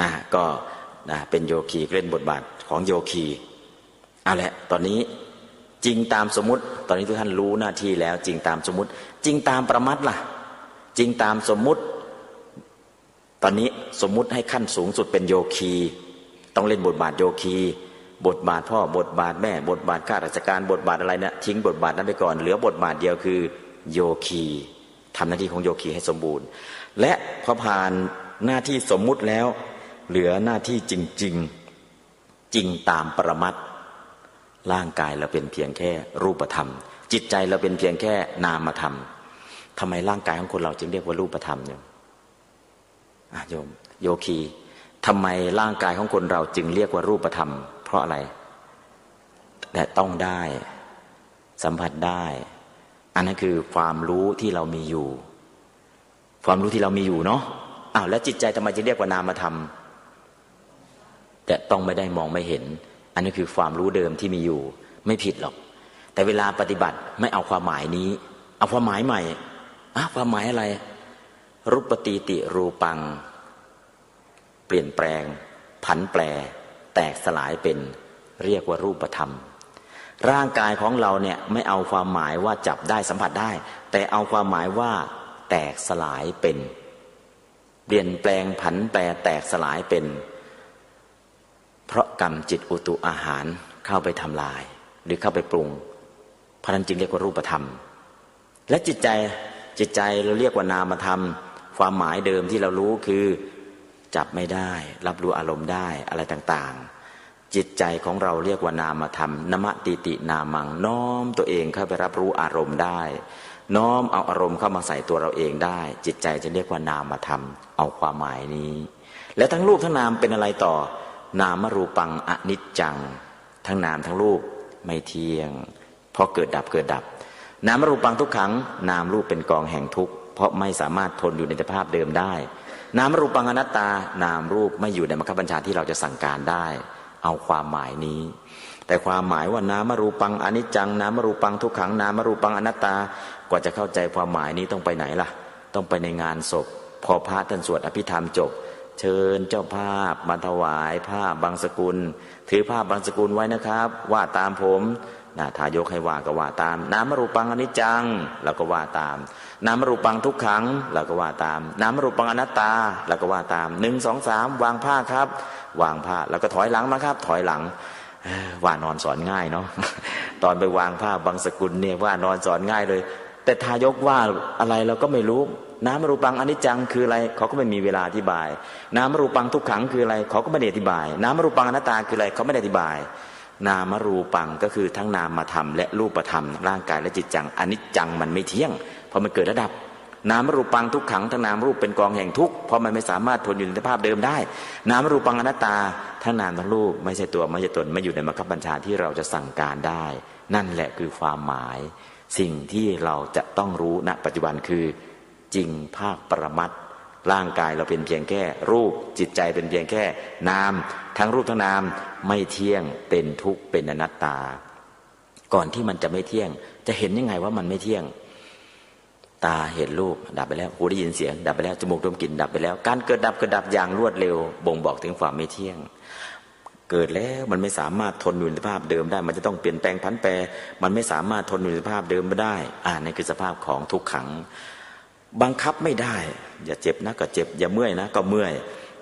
นะก็นะเป็นโยคีเล่นบทบาทของโยคีเอาละตอนนี้จริงตามสมมติตอนนี้ทุกท่านรู้หน้าที่แล้วจริงตามสมมติจริงตามประมัตถ์ล่ะจริงตามสมมติตอนนี้สมมุติให้ขั้นสูงสุดเป็นโยคีต้องเล่นบทบาทโยคีบทบาทพ่อบทบาทแม่บทบาทข้าราชการบทบาทอะไรเนี่ยทิ้งบทบาทนั้นไปก่อนเหลือบทบาทเดียวคือโยคีทำหน้าที่ของโยคีให้สมบูรณ์และพอผ่านหน้าที่สมมุติแล้วเหลือหน้าที่จริงจริงตามปรมัตถ์ร่างกายเราเป็นเพียงแค่รูปธรรมจิตใจเราเป็นเพียงแค่นามธรรมทำไมร่างกายของคนเราจึงเรียกว่ารูปธรรมเนี่ยโยมโยคีทำไมร่างกายของคนเราจึงเรียกว่ารูปธรรมเพราะอะไรแต่ต้องได้สัมผัสได้อันนั้นคือความรู้ที่เรามีอยู่ความรู้ที่เรามีอยู่เนาะแล้วจิตใจทำไมจะเรียกว่านามธรรมแต่ต้องไม่ได้มองไม่เห็นอันนี้คือความรู้เดิมที่มีอยู่ไม่ผิดหรอกแต่เวลาปฏิบัติไม่เอาความหมายนี้เอาความหมายใหม่ความหมายอะไรรูปตีติรูปังเปลี่ยนแปลงผันแปรแตกสลายเป็นเรียกว่ารูปธรรมร่างกายของเราเนี่ยไม่เอาความหมายว่าจับได้สัมผัสได้แต่เอาความหมายว่าแตกสลายเป็นเปลี่ยนแปลงผันแปรแตกสลายเป็นเพราะกรรมจิตอุตุอาหารเข้าไปทำลายหรือเข้าไปปรุงเพราะนั้นจึงเรียกว่ารูปธรรมและจิตใจเราเรียกว่านามธรรมความหมายเดิมที่เรารู้คือจับไม่ได้รับรู้อารมณ์ได้อะไรต่างๆจิตใจของเราเรียกว่านามธรรมนมติตินามังน้อมตัวเองเข้าไปรับรู้อารมณ์ได้น้อมเอาอารมณ์เข้ามาใส่ตัวเราเองได้จิตใจจะเรียกว่านามธรรมเอาความหมายนี้และทั้งรูปทั้งนามเป็นอะไรต่อนามรูปังอนิจจังทั้งนามทั้งรูปไม่เที่ยงเพราะเกิดดับนามรูปังทุกขังนามรูปเป็นกองแห่งทุกข์เพราะไม่สามารถทนอยู่ในสภาพเดิมได้นามรูปังอนัตตานามรูปไม่อยู่ในบังคับบัญชาที่เราจะสั่งการได้เอาความหมายนี้แต่ความหมายว่านามรูปังอนิจจังนามรูปังทุกขังนามรูปังอนัตตากว่าจะเข้าใจความหมายนี้ต้องไปไหนล่ะต้องไปในงานศพพอพระท่านสวดอภิธรรมจบเชิญเจ้าภาพมาถวายผ้าบางสกุลถือผ้าบางสกุลไว้นะครับว่าตามผมทายกให้ว่าก็ว่าตามนามรูปังอนิจจังเราก็ว่าตามนามรูปังทุกขังเราก็ว่าตามนามรูปังอนัตตาเราก็ว่าตาม1 2 3วางผ้าครับวางผ้าแล้วก็ถอยหลังมาครับถอยหลังว่านอนสอนง่ายเนาะ ตอนไปวางผ้าบางสกุลเนี่ยว่านอนสอนง่ายเลยแต่ทายกว่าอะไรเราก็ไม่รู้นามรูปังอนิจจังคืออะไรเขาก็ไม่มีเวลาอธิบายนามรูปังทุกขังคืออะไรเขาก็ไม่ได้อธิบายนามรูปังอนัตตาคืออะไรเขาไม่ได้อธิบายนามรูปังก็คือทั้งนามธรรมและรูปธรรมร่างกายและจิตจังอนิจจังมันไม่เที่ยงเพราะมันเกิดระดับนามรูปังทุกขังทั้งนามรูปเป็นกองแห่งทุกข์เพราะมันไม่สามารถทนอยู่ในสภาพเดิมได้นามรูปังอนัตตาทั้งนามทั้งรูปไม่ใช่ตัวไม่ใช่ตนไม่อยู่ในบังคับบัญชาที่เราจะสั่งการได้นั่นแหละคือความหมายสิ่งที่เราจะต้องรู้ณปัจจุบันคือจริงภาคปรมัตถ์ร่างกายเราเป็นเพียงแค่รูปจิตใจเป็นเพียงแค่นามทั้งรูปทั้งนามไม่เที่ยงเป็นทุกข์เป็นอนัตตาก่อนที่มันจะไม่เที่ยงจะเห็นยังไงว่ามันไม่เที่ยงตาเห็นรูปดับไปแล้วหูได้ยินเสียงดับไปแล้วจมูกดมกลิ่นดับไปแล้วการเกิดดับอย่างรวดเร็วบ่งบอกถึงความไม่เที่ยงเกิดแล้วมันไม่สามารถทนอยู่ในสภาพเดิมได้มันจะต้องเปลี่ยนแปลงผันแปรมันไม่สามารถทนอยู่ในสภาพเดิมไม่ได้นั่นคือสภาพของทุกขัง บังคับไม่ได้อย่าเจ็บนะก็เจ็บอย่าเมื่อยนะก็เมื่อย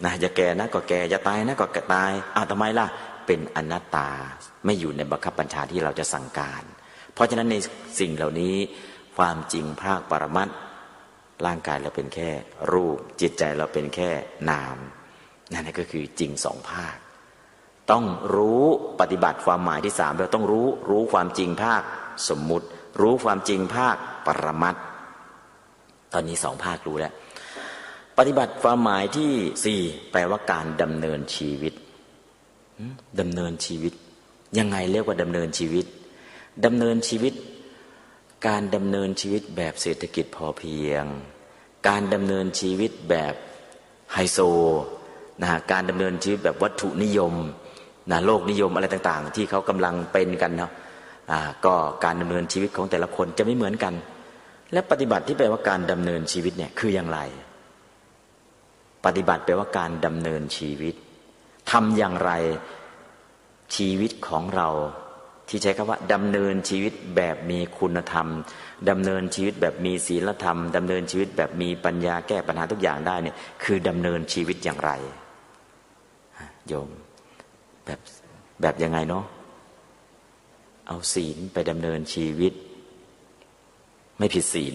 นะอย่าแก่นะก็แก่อย่าตายนะก็ตายทำไมล่ะเป็นอนัตตาไม่อยู่ในบังคับบัญชาที่เราจะสั่งการเพราะฉะนั้นในสิ่งเหล่านี้ความจริงภาคปรมัตถ์ร่างกายเราเป็นแค่รูปจิตใจเราเป็นแค่นามนั่นก็คือจริงสองภาคต้องรู้ปฏิบัติความหมายที่สามเราต้องรู้ความจริงภาคสมมุติรู้ความจริงภาคปรมัตถ์ตอนนี้สองภาครู้แล้วปฏิบัติความหมายที่สี่แปลว่าการดำเนินชีวิตดำเนินชีวิตยังไงเรียกว่าดำเนินชีวิตดำเนินชีวิตการดำเนินชีวิตแบบเศรษฐกิจพอเพียงการดำเนินชีวิตแบบไฮโซการดำเนินชีวิตแบบวัตถุนิยมโลกนิยมอะไรต่างๆที่เขากำลังเป็นกันเนาะก็การดำเนินชีวิตของแต่ละคนจะไม่เหมือนกันและปฏิบัติที่แปลว่าการดำเนินชีวิตเนี่ยคืออย่างไรปฏิบัติแปลว่าการดำเนินชีวิตทำอย่างไรชีวิตของเราที่ใช้คำว่าดำเนินชีวิตแบบมีคุณธรรมดำเนินชีวิตแบบมีศีลธรรมดำเนินชีวิตแบบมีปัญญาแก้ปัญหาทุกอย่างได้เนี่ยคือดำเนินชีวิตอย่างไรโยมแบบยังไงเนาะเอาศีลไปดำเนินชีวิตไม่ผิดศีล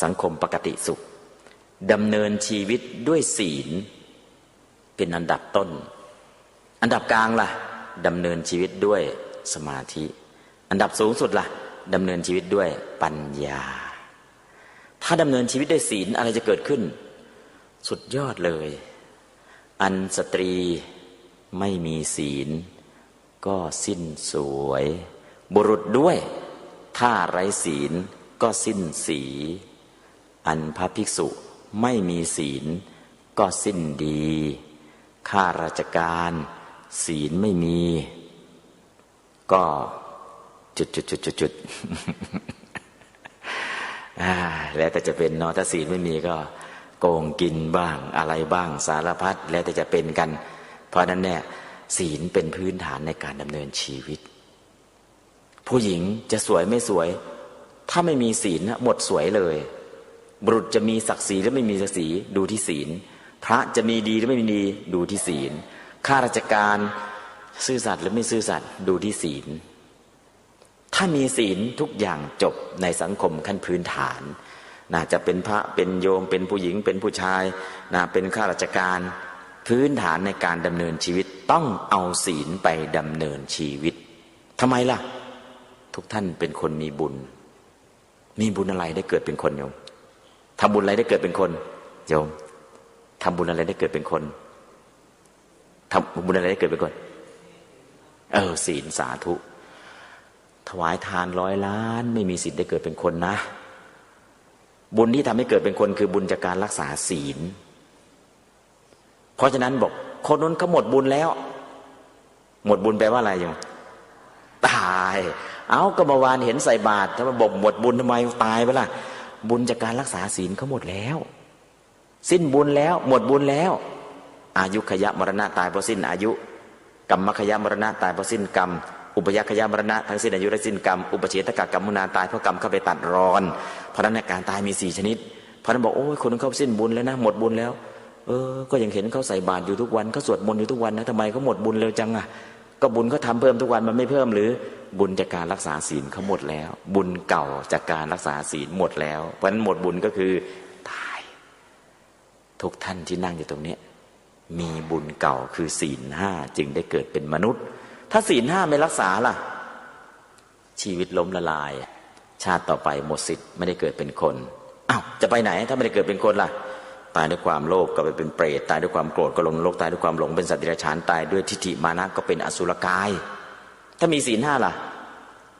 สังคมปกติสุขดำเนินชีวิตด้วยศีลเป็นอันดับต้นอันดับกลางล่ะดำเนินชีวิตด้วยสมาธิอันดับสูงสุดล่ะดำเนินชีวิตด้วยปัญญาถ้าดำเนินชีวิตด้วยศีลอะไรจะเกิดขึ้นสุดยอดเลยอันสตรีไม่มีศีลก็สิ้นสวยบุรุษด้วยถ้าไร้ศีลก็สิ้นสีอันพระภิกษุไม่มีศีลก็สิ้นดีข้าราชการศีลไม่มีก็จุดแล้วแต่จะเป็นเนาะถ้าศีลไม่มีก็โกงกินบ้างอะไรบ้างสารพัดแล้วแต่จะเป็นกันเพราะนั้นเนี่ยศีลเป็นพื้นฐานในการดำเนินชีวิตผู้หญิงจะสวยไม่สวยถ้าไม่มีศีลหมดสวยเลยบุรุษจะมีศักดิ์ศรีหรือไม่มีศักดิ์ศรีดูที่ศีลพระจะมีดีหรือไม่มีดีดูที่ศีลข้าราชการซื่อสัตย์หรือไม่ซื่อสัตย์ดูที่ศีลถ้ามีศีลทุกอย่างจบในสังคมขั้นพื้นฐานจะเป็นพระเป็นโยมเป็นผู้หญิงเป็นผู้ชายเป็นข้าราชการพื้นฐานในการดำเนินชีวิตต้องเอาศีลไปดำเนินชีวิตทำไมล่ะทุกท่านเป็นคนมีบุญอะไรได้เกิดเป็นคนโยมทำบุญอะไรได้เกิดเป็นคนโยมทำบุญอะไรได้เกิดเป็นคนทำบุญอะไรได้เกิดเป็นคนศีลสาธุถวายทาน100 ล้านไม่มีสิทธิ์ได้เกิดเป็นคนนะบุญที่ทำให้เกิดเป็นคนคือบุญจากการรักษาศีลเพราะฉะนั้นบอกคนนั้นเขาหมดบุญแล้วหมดบุญแปลว่าอะไรโยมตายก็เมื่อวานเห็นใส่บาตรถ้ามาบอกหมดบุญทำไมตายไปล่ะบุญจากการรักษาศีลเขาหมดแล้วสิ้นบุญแล้วหมดบุญแล้วอายุขยะมรณะตายเพราะสิ้นอายุกรรมขยะมรณะตายเพราะสิ้นกรรมอุปยัคขยะมรณะทั้งสิ้นอายุและสิ้นกรรมอุปเฉทกกรรมมุนาตายเพราะกรรมเข้าไปตัดรอนเพราะนั้นการตายมี4 ชนิดเพราะนั้นบอกโอ้ยคนนั้นเขาสิ้นบุญแล้วนะหมดบุญแล้วก็ยังเห็นเขาใส่บาตรอยู่ทุกวันเขาสวดมนต์อยู่ทุกวันนะทำไมเขาหมดบุญเร็วจังก็บุญเขาทำเพิ่มทุกวันมันไม่เพิ่มหรือบุญจากการรักษาศีลเขาหมดแล้วบุญเก่าจากการรักษาศีลหมดแล้วเพราะฉะนั้นหมดบุญก็คือตายทุกท่านที่นั่งอยู่ตรงนี้มีบุญเก่าคือศีล 5จึงได้เกิดเป็นมนุษย์ถ้าศีล 5ไม่รักษาล่ะชีวิตล้มละลายชาติต่อไปหมดสิทธิ์ไม่ได้เกิดเป็นคนจะไปไหนถ้าไม่ได้เกิดเป็นคนล่ะตายด้วยความโลภก็ไปเป็นเปรตตายด้วยความโกรธก็ลงนรกตายด้วยความหลงเป็นสัตว์เดรัจฉานตายด้วยทิฏฐิมานะก็เป็นอสุรกายถ้ามีศีล 5ล่ะ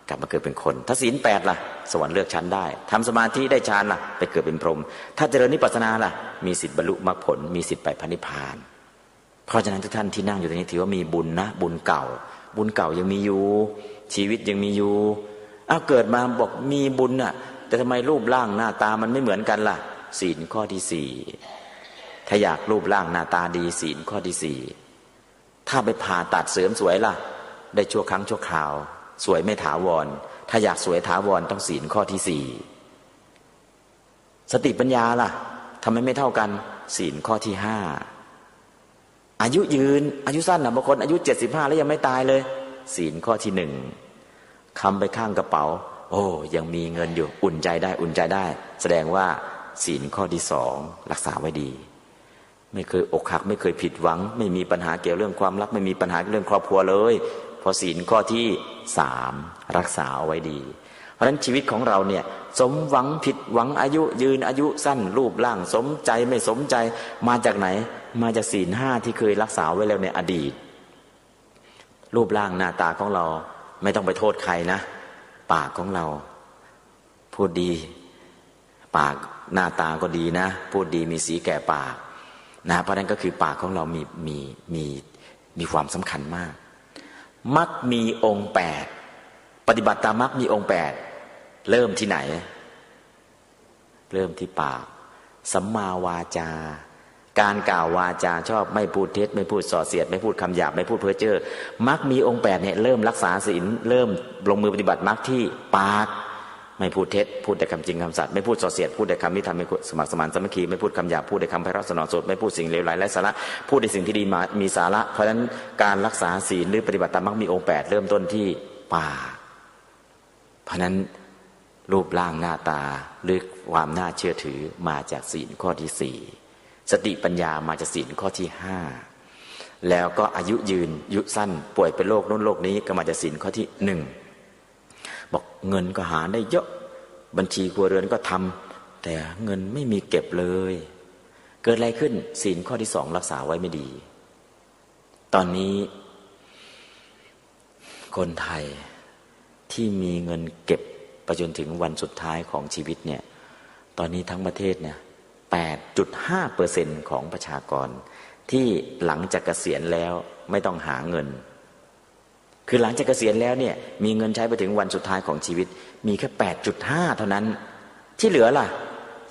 กลับมาเกิดเป็นคนถ้าศีล 8ล่ะสวรรค์เลือกชั้นได้ทำสมาธิได้ฌานล่ะไปเกิดเป็นพรหมถ้าเจริญวิปัสสนาล่ะมีสิทธิ์บรรลุมรรคผลมีสิทธิ์ไปพระนิพพานเพราะฉะนั้นทุกท่านที่นั่งอยู่ตรงนี้ถือว่ามีบุญนะบุญเก่ายังมีอยู่ชีวิตยังมีอยู่เกิดมาบอกมีบุญแต่ทำไมรูปร่างหน้าตามันไม่เหมือนกันล่ะศีลข้อที่4ถ้าอยากรูปร่างหน้าตาดีศีลข้อที่4ถ้าไปผ่าตัดเสริมสวยล่ะได้ชั่วครั้งชั่วคราวสวยไม่ถาวรถ้าอยากสวยถาวรต้องศีลข้อที่ สติปัญญาล่ะทำไมไม่เท่ากันศีลข้อที่ห้าอายุยืนอายุสั้นนะบางคนอายุ75แล้วยังไม่ตายเลยศีลข้อที่หนึ่งคำไปข้างกระเป๋าโอ้ยังมีเงินอยู่อุ่นใจได้อุ่นใจได้แสดงว่าศีลข้อที่สองรักษาไว้ดีไม่เคยอกหักไม่เคยผิดหวังไม่มีปัญหาเกี่ยวเรื่องความรักไม่มีปัญหาเรื่องครอบครัวเลยพอศีลข้อที่สามรักษาเอาไว้ดีเพราะฉะนั้นชีวิตของเราเนี่ยสมหวังผิดหวังอายุยืนอายุสั้นรูปร่างสมใจไม่สมใจมาจากไหนมาจากศีลห้าที่เคยรักษาไว้แล้วในอดีตรูปร่างหน้าตาของเราไม่ต้องไปโทษใครนะปากของเราพูดดีปากหน้าตาก็ดีนะพูดดีมีสีแก่ปากนะเพราะนั้นก็คือปากของเรามีความสำคัญมากมรรคมีองค์8ปฏิบัติตามมรรคมีองค์8เริ่มที่ไหนเริ่มที่ปากสัมมาวาจาการกล่าววาจาชอบไม่พูดเท็จไม่พูดส่อเสียดไม่พูดคำหยาบไม่พูดเพ้อเจ้อมรรคมีองค์8เนี่ยเริ่มรักษาศีลเริ่มลงมือปฏิบัติมรรคที่ปากไม่พูดเท็จพูดแต่คำจริงคำสัตย์ไม่พูดส่อเสียดพูดแต่คำที่ทำให้สมัครสมานสามัคคีไม่พูดคำหยาบพูดแต่คำไพเราะสนอสดไม่พูดสิ่งเลวไหลไร้สาระพูดแต่สิ่งที่ดีมีสาระเพราะฉะนั้นการรักษาศีลหรือปฏิบัติตามมรรคมีองค์8เริ่มต้นที่ปากเพราะฉะนั้นรูปร่างหน้าตาหรือความน่าเชื่อถือมาจากศีลข้อที่4สติปัญญามาจากศีลข้อที่5แล้วก็อายุยืนอายุสั้นป่วยเป็นโรคโน้นโรคนี้ก็มาจากศีลข้อที่1บอกเงินก็หาได้เยอะบัญชีครัวเรือนก็ทำแต่เงินไม่มีเก็บเลยเกิดอะไรขึ้นศีลข้อที่2รักษาไว้ไม่ดีตอนนี้คนไทยที่มีเงินเก็บไปจนถึงวันสุดท้ายของชีวิตเนี่ยตอนนี้ทั้งประเทศเนี่ย 8.5% ของประชากรที่หลังจากเกษียณแล้วไม่ต้องหาเงินคือหลังจากเกษียณแล้วเนี่ยมีเงินใช้ไปถึงวันสุดท้ายของชีวิตมีแค่ 8.5 เท่านั้นที่เหลือล่ะ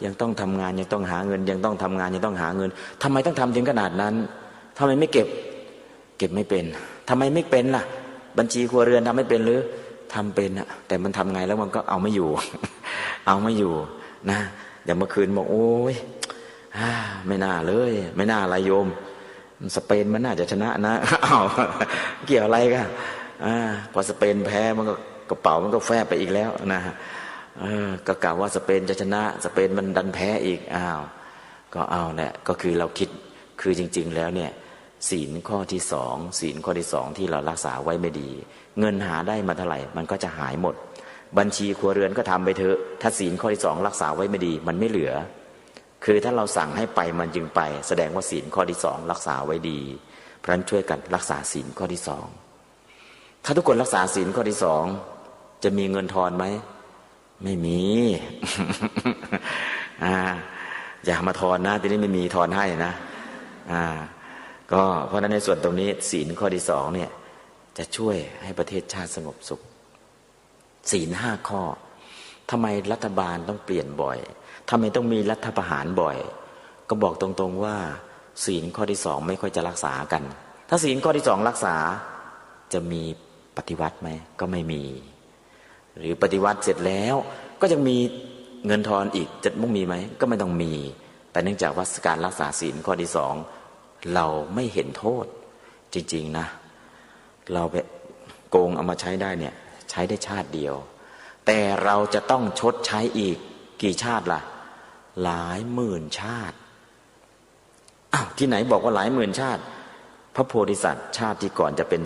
ยังต้องทำงานยังต้องหาเงินยังต้องทำงานยังต้องหาเงินทำไมต้องทำถึงขนาดนั้นทำไมไม่เก็บไม่เป็นทำไมไม่เป็นล่ะบัญชีครัวเรือนทำไม่เป็นหรือทำเป็นอะแต่มันทำไงแล้วมันก็เอาไม่อยู่ เอาไม่อยู่นะอย่างเมื่อคืนบอกโอ้ยไม่น่าเลยไม่น่าอะไรโยมสเปนมันน่าจะชนะนะอ้าวเกี่ยวอะไรกันพอสเปนแพ้มันก็กระเป๋ามันก็แฟบไปอีกแล้วนะก็กล่าวว่าสเปนจะชนะสเปนมันดันแพ้อีกอ้าวก็เอาเนี่ยก็คือเราคิดคือจริงๆแล้วเนี่ยศีลข้อที่2ศีลข้อที่2ที่เรารักษาไว้ไม่ดีเงินหาได้มาเท่าไหร่มันก็จะหายหมดบัญชีครัวเรือนก็ทำไปเถอะถ้าศีลข้อที่2รักษาไว้ไม่ดีมันไม่เหลือคือถ้าเราสั่งให้ไปมันจึงไปแสดงว่าศีลข้อที่2รักษาไว้ดีเพราะฉะนั้นช่วยกันรักษาศีลข้อที่2ถ้าทุกคนรักษาศีลข้อที่2จะมีเงินทอนไหมไม่มี อย่ามาทอนนะทีนี้ไม่มีทอนให้นะก็เพราะฉะนั้นในส่วนตรงนี้ศีลข้อที่2เนี่ยจะช่วยให้ประเทศชาติสงบสุขศีล5ข้อทำไมรัฐบาลต้องเปลี่ยนบ่อยทำไมต้องมีรัฐประหารบ่อยก็บอกตรงๆว่าศีลข้อที่2ไม่ค่อยจะรักษากันถ้าศีลข้อที่2รักษาจะมีปฏิวัติไหมก็ไม่มีหรือปฏิวัติเสร็จแล้วก็ยังมีเงินทอนอีกจะต้องมีไหมก็ไม่ต้องมีแต่เนื่องจากว่าการรักษาศีลข้อที่2เราไม่เห็นโทษจริงๆนะเราไปโกงเอามาใช้ได้เนี่ยใช้ได้ชาติเดียวแต่เราจะต้องชดใช้อีกกี่ชาติล่ะหลายหมื่นชาติที่ไหนบอกว่าหลายหมื่นชาติพระโพธิสัตว์ชาติที่ก่อนจะเป็น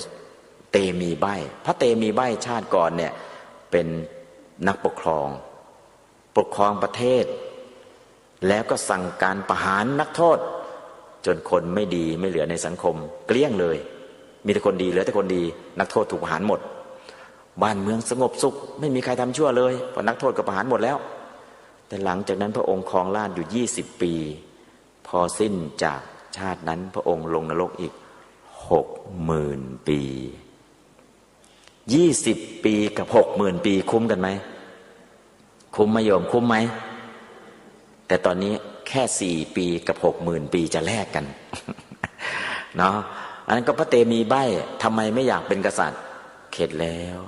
เตมีใบพระเตมีใบชาติก่อนเนี่ยเป็นนักปกครองประเทศแล้วก็สั่งการประหารนักโทษจนคนไม่ดีไม่เหลือในสังคมเกลี้ยงเลยมีแต่คนดีเหลือแต่คนดีนักโทษถูกประหารหมดบ้านเมืองสงบสุขไม่มีใครทำชั่วเลยเพราะนักโทษก็ประหารหมดแล้วแต่หลังจากนั้นพระองค์ครองราชอยู่20 ปีพอสิ้นจากชาตินั้นพระองค์ลงนรกอีก 60,000 ปี20 ปีกับ 60,000 ปีคุ้มกันไหมคุ้มไหมโยมคุ้มไหมแต่ตอนนี้แค่4 ปีกับ 60,000 ปีจะแลกกัน เนาะอันนั้นก็พระเตมีใบ้ทำไมไม่อยากเป็นกษัตริย์เข็ดแล้ว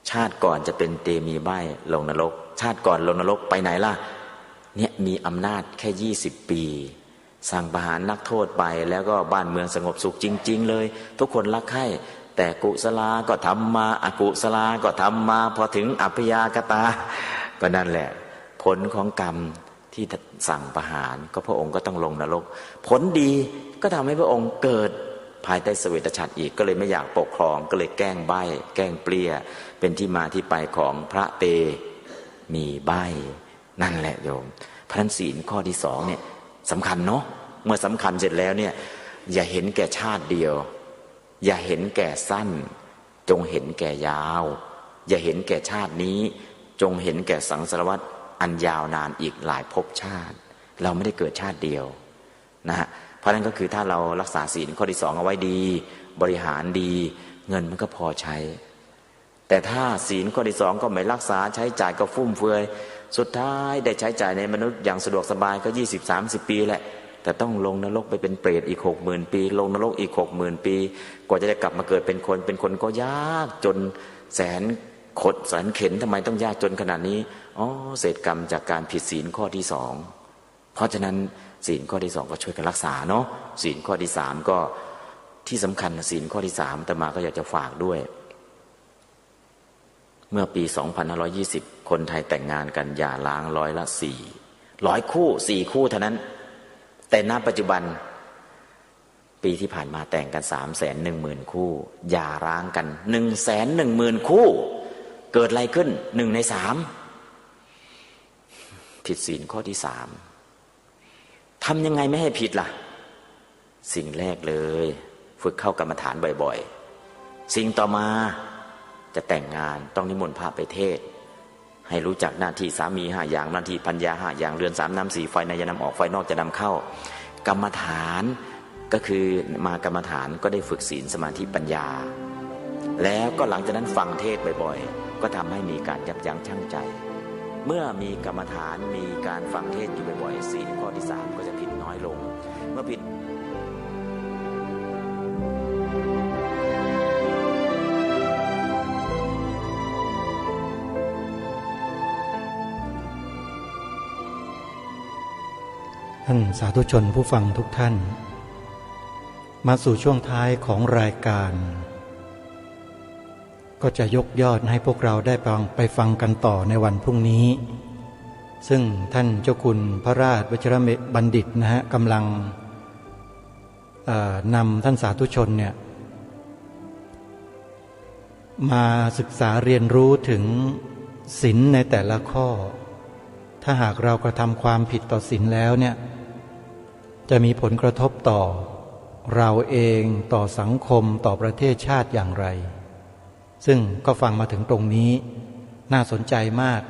ชาติก่อนจะเป็นเตมีใบ้ลงนรกชาติก่อนลงนรกไปไหนล่ะ เนี่ยมีอำนาจแค่20 ปีสั่งประหารนักโทษไปแล้วก็บ้านเมืองสงบสุขจริงๆเลยทุกคนรักใคร่แต่กุศลาก็ทำมาอกุศลาก็ทำมาพอถึงอัพยากตาก็นั่นแหละผลของกรรมที่สั่งประหารก็พระองค์ก็ต้องลงนรกผลดีก็ทำให้พระองค์เกิดภายใต้เสวตฉัตรอีกก็เลยไม่อยากปกครองก็เลยแกล้งใบ้แกล้งเปรี้ยเป็นที่มาที่ไปของพระเตมีใบ้นั่นแหละโยมพระศีลข้อที่2เนี่ยสำคัญเนาะเมื่อสำคัญเสร็จแล้วเนี่ยอย่าเห็นแก่ชาติเดียวอย่าเห็นแก่สั้นจงเห็นแก่ยาวอย่าเห็นแก่ชาตินี้จงเห็นแก่สังสารวัฏอันยาวนานอีกหลายภพชาติเราไม่ได้เกิดชาติเดียวนะฮะเพราะนั้นก็คือถ้าเรารักษาศีลข้อที่2เอาไว้ดีบริหารดีเงินมันก็พอใช้แต่ถ้าศีลข้อที่2ก็ไม่รักษาใช้จ่ายก็ฟุ่มเฟือยสุดท้ายได้ใช้จ่ายในมนุษย์อย่างสะดวกสบายก็20-30 ปีแหละแต่ต้องลงนรกไปเป็นเปรตอีก 60,000 ปีลงนรกอีก 60,000 ปีกว่าจะได้กลับมาเกิดเป็นคนก็ยากจนแสนเข็ญทำไมต้องยากจนขนาดนี้อ๋อเศษกรรมจากการผิดศีลข้อที่2เพราะฉะนั้นศีลข้อที่2ก็ช่วยกันรักษาเนาะศีลข้อที่3ก็ที่สำคัญศีลข้อที่3อาตมาก็อยากจะฝากด้วยเมื่อปี 2520 คนไทยแต่งงานกันหย่าร้าง100 คู่4 คู่เท่านั้นแต่ณปัจจุบันปีที่ผ่านมาแต่งกัน 310,000 คู่หย่าร้างกัน 110,000 คู่เกิดอะไรขึ้น1 ใน 3ผิดศีลข้อที่3ทำยังไงไม่ให้ผิดล่ะสิ่งแรกเลยฝึกเข้ากรรมฐานบ่อยๆสิ่งต่อมาจะแต่งงานต้องนิมนต์พระไปเทศน์ให้รู้จักหน้าที่สามี5 อย่างหน้าที่ภรรยา5 อย่างเรือน3 น้ำ 4ไฟในจะนำออกไฟนอกจะนำเข้ากรรมฐานก็คือมากรรมฐานก็ได้ฝึกศีลสมาธิปัญญาแล้วก็หลังจากนั้นฟังเทศน์บ่อยๆก็ทำให้มีการยับยั้งชั่งใจเมื่อมีกรรมฐานมีการฟังเทศน์อยู่บ่อยๆศีลข้อที่3ก็จะผิดน้อยลงเมื่อผิดท่านสาธุชนผู้ฟังทุกท่านมาสู่ช่วงท้ายของรายการก็จะยกยอดให้พวกเราได้ไปฟังกันต่อในวันพรุ่งนี้ซึ่งท่านเจ้าคุณพระราชวชิรบัณฑิตนะฮะกำลังนำท่านสาธุชนเนี่ยมาศึกษาเรียนรู้ถึงศีลในแต่ละข้อถ้าหากเรากระทำความผิดต่อศีลแล้วเนี่ยจะมีผลกระทบต่อเราเองต่อสังคมต่อประเทศชาติอย่างไรซึ่งก็ฟังมาถึงตรงนี้น่าสนใจมาก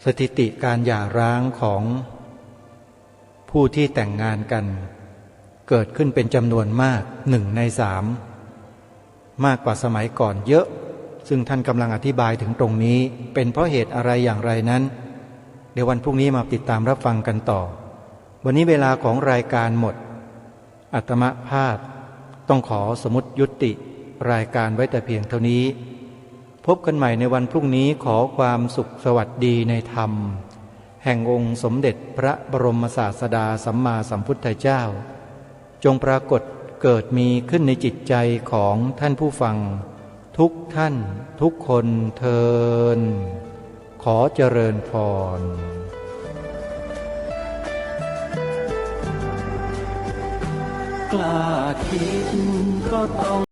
สถิติการหย่าร้างของผู้ที่แต่งงานกันเกิดขึ้นเป็นจำนวนมาก1 ใน 3มากกว่าสมัยก่อนเยอะซึ่งท่านกำลังอธิบายถึงตรงนี้เป็นเพราะเหตุอะไรอย่างไรนั้นเดี๋ยววันพรุ่งนี้มาติดตามรับฟังกันต่อวันนี้เวลาของรายการหมดอาตมภาพต้องขอสมมุติยุติรายการไว้แต่เพียงเท่านี้พบกันใหม่ในวันพรุ่งนี้ขอความสุขสวัสดีในธรรมแห่งองค์สมเด็จพระบรมศาสดาสัมมาสัมพุทธเจ้าจงปรากฏเกิดมีขึ้นในจิตใจของท่านผู้ฟังทุกท่านทุกคนเทอญขอเจริญพรกล้าคิดก็ต้อง